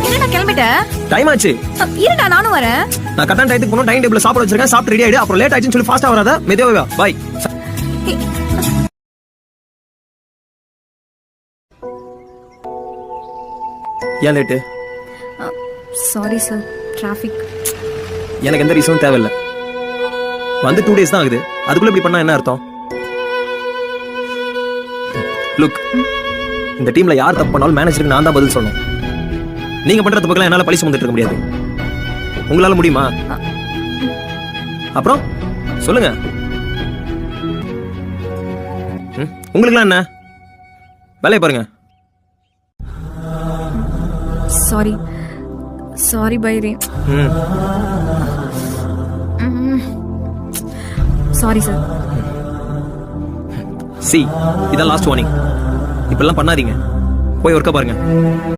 என்னடா கிளம்பிட்ட? டைம் ஆச்சு. இருடா நானும் வரேன். நான் கரெக்டான டைத்துக்கு போகணும். டைம் டேபிள்ல சாப்பிட வச்சிருக்கேன். சாப்பிட்டு ரெடி ஆயிடு. அப்புறம் லேட் ஆயிடுச்சுன்னு சொல்லி ஃபாஸ்டா வராத. மெதுவா வா. பை. ஏன் லேட்டு? Sorry sir, traffic. எனக்கு எந்த ரீசனும் தேவையில்லை. வந்து 2 days தான் ஆகுது. அதுக்குள்ள இப்படி பண்ணா என்ன அர்த்தம்? லுக், இந்த டீம்ல யார் தப்பு பண்ணாலும் மேனேஜருக்கு நான் தான் பதில் சொல்லணும். நீங்க பண்ற தப்புக்கெல்லாம் என்னால பழி சுமந்துட்டு இருக்க முடியாது. உங்களால முடியுமா? அப்புறம் சொல்லுங்க. உங்களுக்குலாம் என்ன? வேலையை பாருங்க. Sorry sorry Byre. Sorry sir. C, இதான் லாஸ்ட் வார்னிங். இப்பெல்லாம் பண்ணாதீங்க. போய் ஒர்க்க பாருங்க.